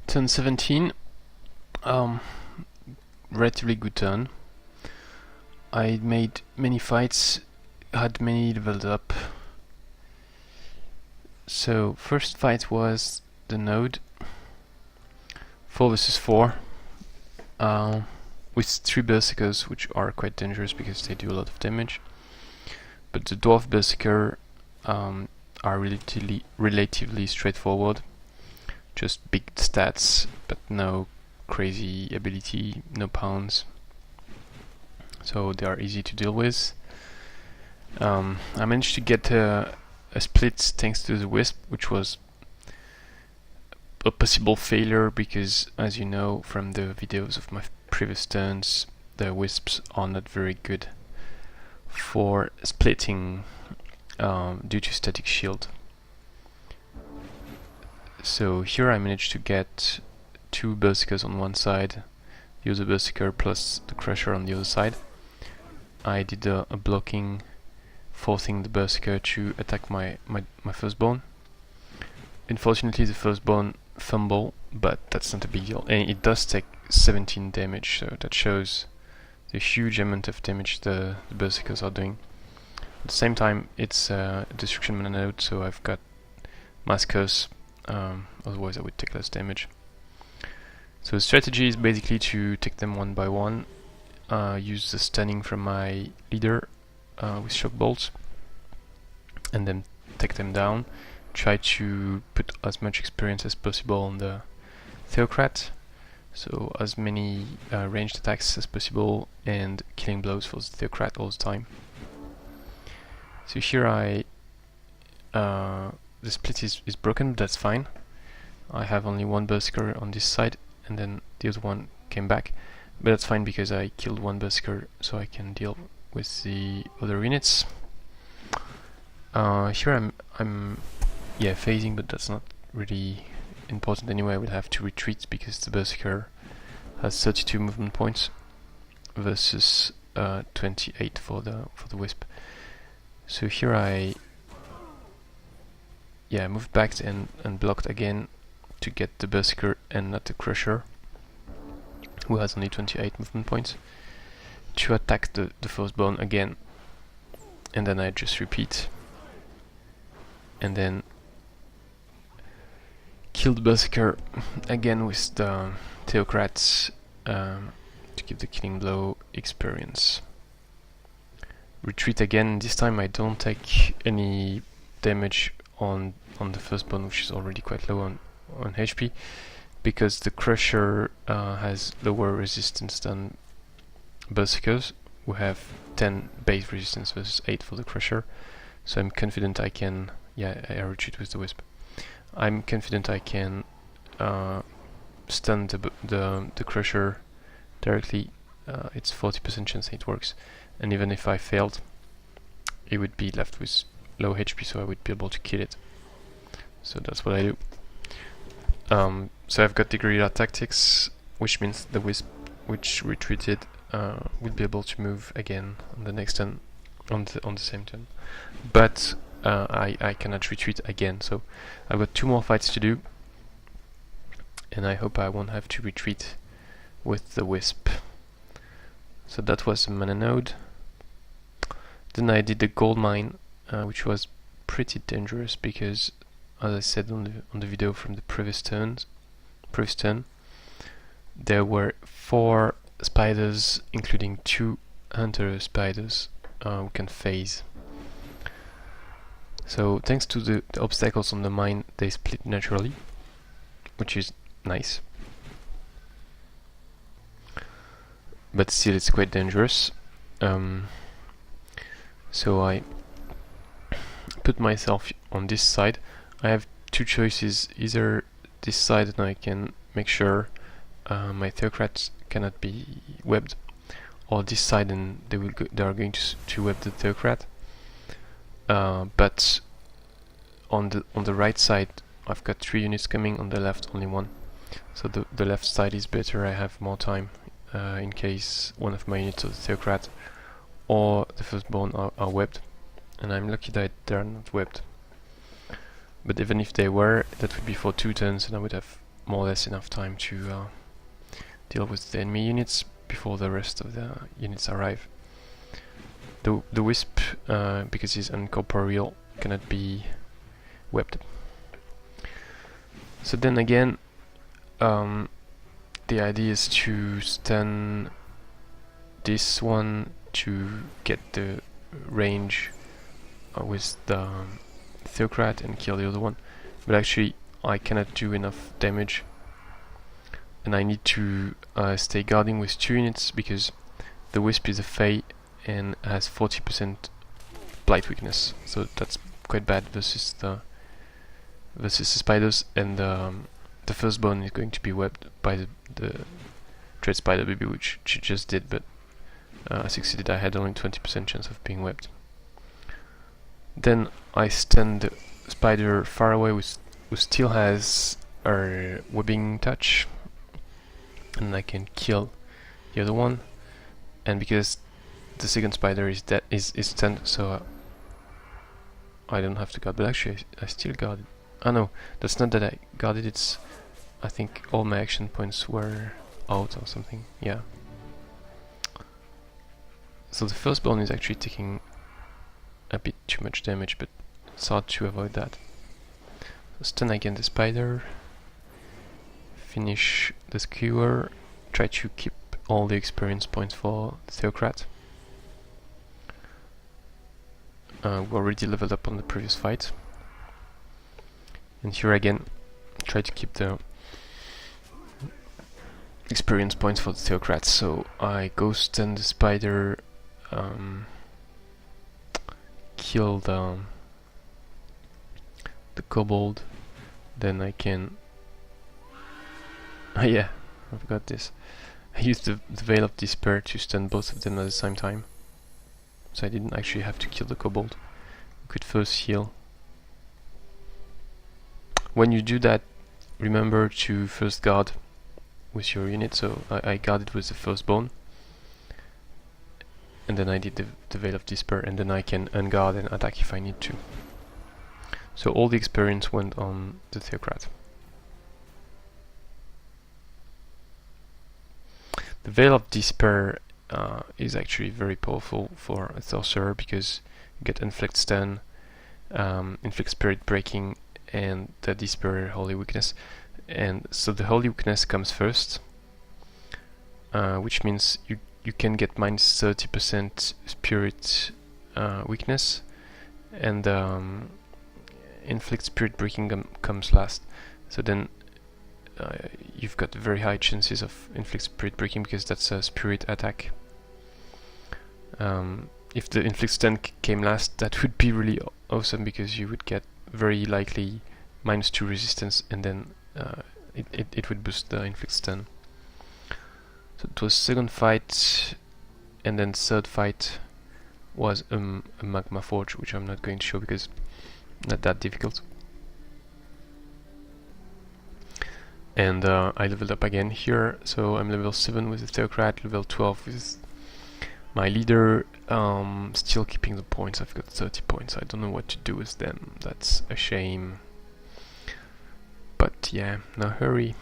Turn 17, relatively good turn. I made many fights, had many leveled up. So first fight was the node, 4 versus 4, with 3 Berserkers, which are quite dangerous because they do a lot of damage. But the Dwarf Berserker are relatively straightforward. Just big stats, but no crazy ability, no pounds. So they are easy to deal with. I managed to get a split thanks to the Wisp, which was a possible failure because, as you know from the videos of my previous turns, the Wisps are not very good for splitting due to static shield. So here I managed to get 2 Berserkers on one side, the other Berserker plus the Crusher on the other side. I did a blocking, forcing the Berserker to attack my Firsborn. Unfortunately the Firsborn fumble, but that's not a big deal, and it does take 17 damage, so that shows the huge amount of damage the Berserkers are doing. At the same time, it's a Destruction Mana node, so I've got Mass Curse, otherwise I would take less damage. So the strategy is basically to take them one by one, use the stunning from my leader with Shock Bolts, and then take them down. Try to put as much experience as possible on the Theocrat, so as many ranged attacks as possible and killing blows for the Theocrat all the time. So here the split is broken, but that's fine. I have only one Berserker on this side, and then the other one came back, but that's fine because I killed one Berserker, so I can deal with the other units. Here I'm phasing, but that's not really important anyway. I will have to retreat because the Berserker has 32 movement points versus 28 for the Wisp. So here I moved back and blocked again to get the Berserker and not the Crusher, who has only 28 movement points, to attack the Firsborn again, and then I just repeat, and then kill the Berserker again with the Theocrats to give the killing blow experience. Retreat again. This time I don't take any damage on the Firsborn, which is already quite low on HP, because the Crusher has lower resistance than Berserkers, who have 10 base resistance versus 8 for the Crusher. So I'm confident I can, I retreat with the Wisp. I'm confident I can stun the Crusher directly. It's 40% chance it works, and even if I failed, it would be left with low HP, so I would be able to kill it. So that's what I do. So I've got the guerrilla tactics, which means the Wisp, which retreated, will be able to move again on the next turn, on the same turn. But I cannot retreat again, so I've got 2 more fights to do, and I hope I won't have to retreat with the Wisp. So that was the mana node. Then I did the gold mine, which was pretty dangerous because, as I said on the video from the previous turn, there were 4 spiders, including 2 hunter spiders, who can phase. So thanks to the obstacles on the mine, they split naturally, which is nice. But still it's quite dangerous. So I put myself on this side. I have 2 choices: either this side and I can make sure my Theocrats cannot be webbed, or this side and they are going to web the Theocrat. But on the right side I've got 3 units coming, on the left only 1. So the left side is better. I have more time in case one of my units of the Theocrat or the Firsborn are webbed, and I'm lucky that they're not webbed. But even if they were, that would be for 2 turns and I would have more or less enough time to deal with the enemy units before the rest of the units arrive. The Wisp, because he's incorporeal, cannot be webbed. So then again, the idea is to stun this one to get the range with the Theocrat and kill the other one, but actually I cannot do enough damage, and I need to stay guarding with 2 units because the Wisp is a Fey and has 40% blight weakness, so that's quite bad versus the spiders, and the Firsborn is going to be webbed by the Dread Spider Baby, which she just did, but I succeeded. I had only 20% chance of being webbed. Then I stun the spider far away, who still has a webbing touch, and I can kill the other one. And because the second spider is dead, is stunned, so I don't have to guard. But actually, I still guarded. Oh no, that's not that I guarded. It's, I think all my action points were out or something. Yeah. So the Firsborn is actually taking a bit too much damage, but it's hard to avoid that. So stun again the spider, finish the Skewer, try to keep all the experience points for the Theocrat. We already leveled up on the previous fight. And here again, try to keep the experience points for the Theocrat. So I go stun the spider, kill the Kobold, then I can... Oh yeah, I forgot this. I used the Veil of Despair to stun both of them at the same time, so I didn't actually have to kill the Kobold. I could first heal. When you do that, remember to first guard with your unit, so I guarded with the Firsborn, and then I did the Veil of Despair, and then I can unguard and attack if I need to. So all the experience went on the Theocrat. The Veil of Despair is actually very powerful for a Sorcerer because you get Inflict Stun, Inflict Spirit Breaking, and the Despair Holy Weakness. And so the Holy Weakness comes first, which means you can get minus 30% Spirit Weakness, and Inflict Spirit Breaking comes last. So then you've got very high chances of Inflict Spirit Breaking because that's a Spirit attack. If the Inflict Stun came last, that would be really awesome because you would get very likely -2 resistance, and then it would boost the Inflict Stun. So it was second fight, and then third fight was a Magma Forge, which I'm not going to show because not that difficult. And I leveled up again here, so I'm level 7 with the Theocrat, level 12 with my leader, still keeping the points. I've got 30 points, I don't know what to do with them, that's a shame. But yeah, no hurry.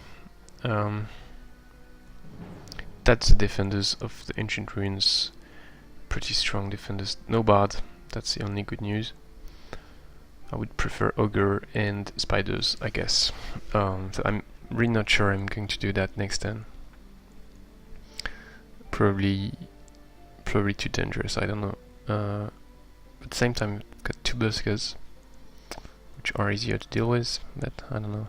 That's the defenders of the Ancient Ruins, pretty strong defenders, no bard, that's the only good news. I would prefer Ogre and Spiders, I guess. So I'm really not sure I'm going to do that next turn. Probably too dangerous, I don't know. At the same time, I've got 2 Berserkers, which are easier to deal with, but I don't know.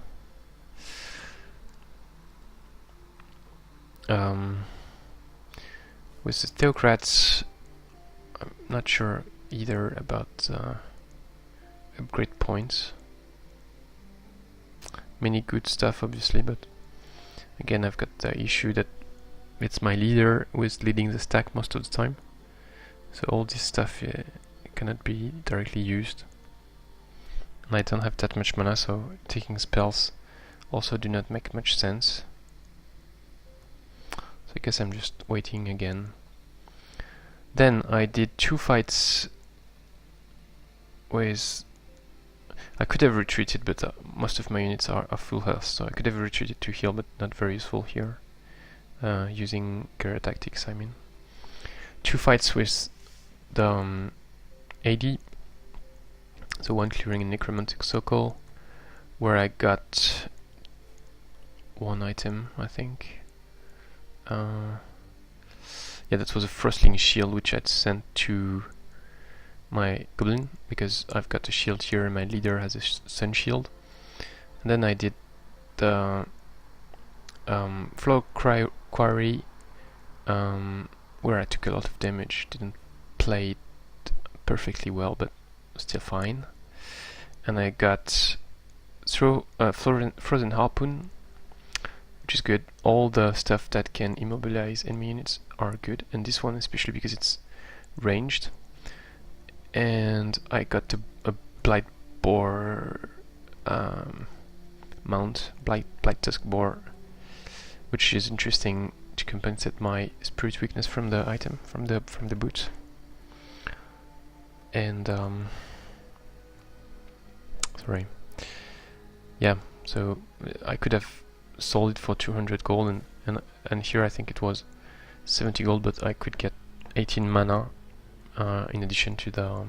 With the Theocrats, I'm not sure either about upgrade points. Many good stuff obviously, but again I've got the issue that it's my leader who is leading the stack most of the time, so all this stuff cannot be directly used, and I don't have that much mana, so taking spells also do not make much sense. So I guess I'm just waiting again. Then I did 2 fights with... I could have retreated, but most of my units are full health, so I could have retreated to heal, but not very useful here. Using guerrilla tactics, I mean. 2 fights with the AD. So one clearing a Necromantic Circle, where I got 1 item, I think. Yeah, that was a Frostling Shield, which I'd sent to my Goblin, because I've got a shield here and my leader has a Sun Shield. And then I did the Flowrock Quarry, where I took a lot of damage. Didn't play it perfectly well, but still fine. And I got Frozen Harpoon, which is good. All the stuff that can immobilize enemy units are good, and this one especially because it's ranged. And I got a Blight Boar mount, Blight Tusk Boar, which is interesting to compensate my spirit weakness from the item, from the boot. And sorry, yeah. So I could have sold it for 200 gold, and here I think it was 70 gold, but I could get 18 mana in addition to the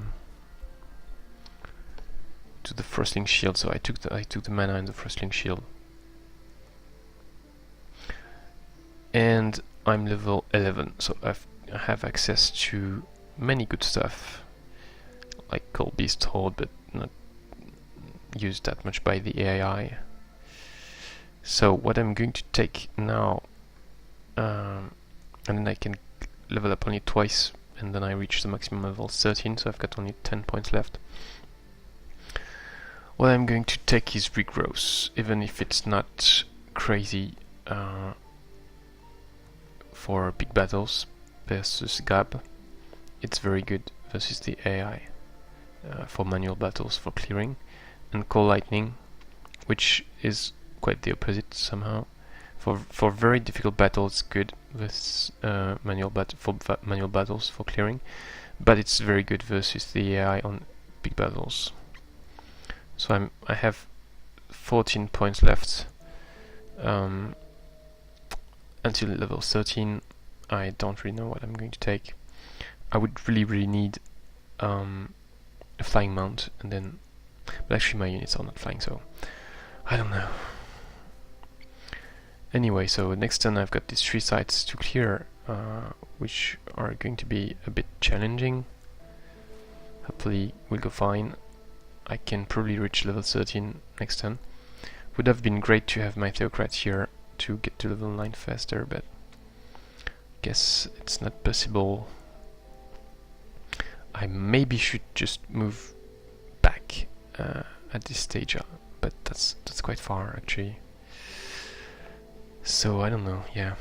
Frostling Shield. So I took the mana and the Frostling Shield. And I'm level 11, so I have access to many good stuff, like Cold Beast Horde, but not used that much by the AI. So what I'm going to take now, and then I can level up only twice, and then I reach the maximum level 13, so I've got only 10 points left. What I'm going to take is Regrowth, even if it's not crazy for big battles versus Gab. It's very good versus the AI for manual battles, for clearing. And Cold Lightning, which is quite the opposite somehow. For very difficult battles, good with manual battles for clearing, but it's very good versus the AI on big battles. So I have 14 points left until level 13. I don't really know what I'm going to take. I would really need a flying mount, and then, but actually my units are not flying, so I don't know. Anyway, so next turn I've got these 3 sites to clear, which are going to be a bit challenging. Hopefully we'll go fine. I can probably reach level 13 next turn. Would have been great to have my Theocrat here to get to level 9 faster, but guess it's not possible. I maybe should just move back at this stage, but that's quite far actually. So I don't know, yeah,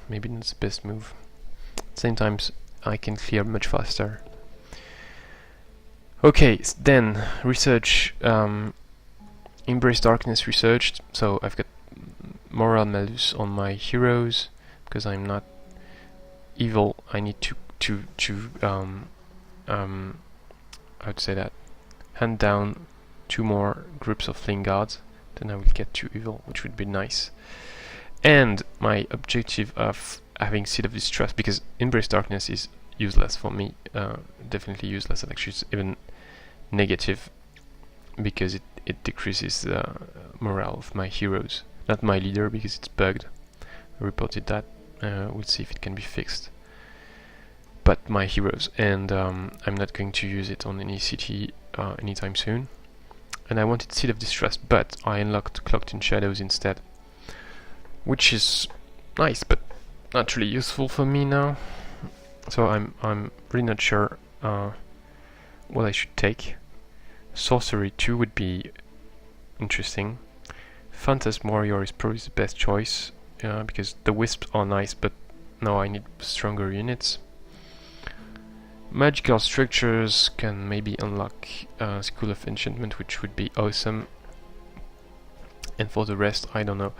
maybe not the best move. At the same time, I can clear much faster. Okay, then research, Embrace Darkness researched. So I've got Moral Malus on my heroes because I'm not evil. I need to I'd say that hand down 2 more groups of Fling Guards, then I will get to evil, which would be nice. And my objective of having Seed of Distrust, because Embrace Darkness is useless for me, definitely useless, and actually it's even negative, because it decreases the morale of my heroes, not my leader, because it's bugged. I reported that, we'll see if it can be fixed. But my heroes, and I'm not going to use it on any city anytime soon. And I wanted Seed of Distrust, but I unlocked Cloaked in Shadows instead, which is nice, but not really useful for me now. So I'm really not sure what I should take. Sorcery 2 would be interesting. Phantasm Warrior is probably the best choice, because the Wisps are nice, but now I need stronger units. Magical Structures can maybe unlock School of Enchantment, which would be awesome. And for the rest, I don't know.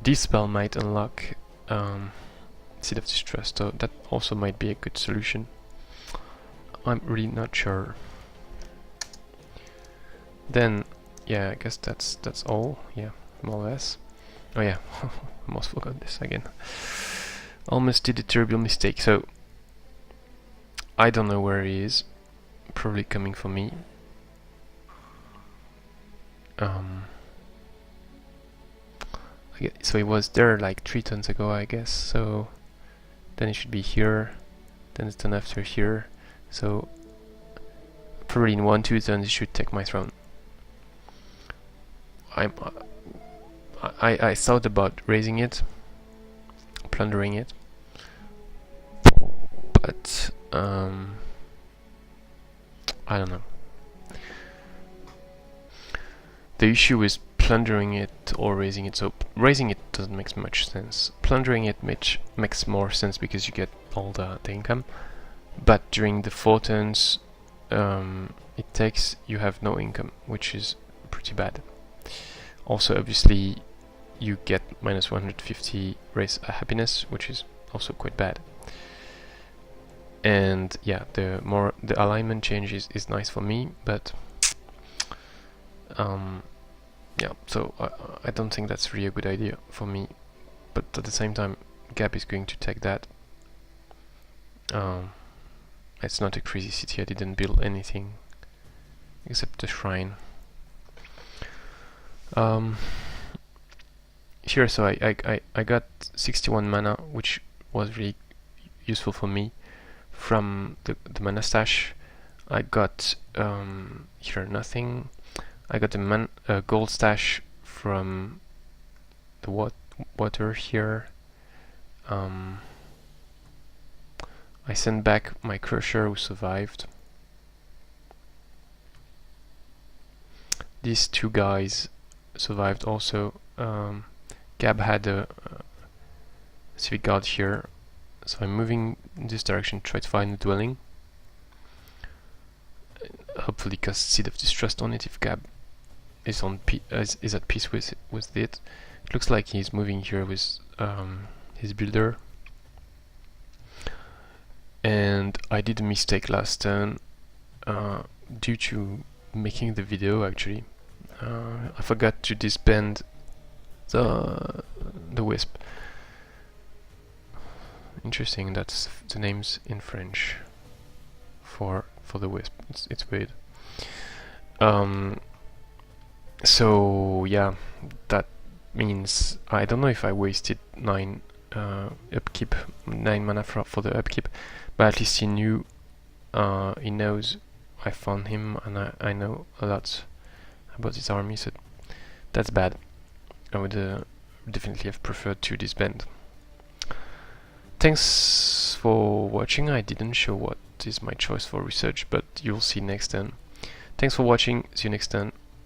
Dispel might unlock Seed of Distrust, so that also might be a good solution. I'm really not sure. Then yeah, I guess that's all. Yeah, more or less. Oh yeah, almost forgot this again. Almost did a terrible mistake. So I don't know where he is. Probably coming for me. So he was there like 3 turns ago, I guess. So then he should be here. Then the turn after here. So probably in 1-2 turns he should take my throne. I thought about raising it, plundering it, but I don't know. The issue is plundering it or raising it. So raising it doesn't make much sense. Plundering it makes more sense because you get all the income. But during the 4 turns it takes, you have no income, which is pretty bad. Also, obviously, you get minus 150 race happiness, which is also quite bad. And yeah, the alignment change is nice for me, but yeah, so I don't think that's really a good idea for me. But at the same time, Gab is going to take that. It's not a crazy city. I didn't build anything except the shrine. Here, so I got 61 mana, which was really useful for me from the mana stash. I got here nothing. I got a gold stash from the water here. I sent back my crusher who survived. These 2 guys survived also. Gab had a civic guard here, so I'm moving in this direction to try to find a dwelling. Hopefully cast Seed of Distrust on it if Gab is at peace with it. It looks like he's moving here with his builder. And I did a mistake last turn due to making the video actually. I forgot to disband the Wisp. Interesting, that's the names in French for the Wisp. It's weird. So yeah, that means I don't know if I wasted 9 upkeep, 9 mana for the upkeep, but at least he knew, he knows I found him, and I know a lot about his army, so that's bad. I would definitely have preferred to disband. Thanks for watching. I didn't show what is my choice for research, but you'll see next time. Thanks for watching, see you next time.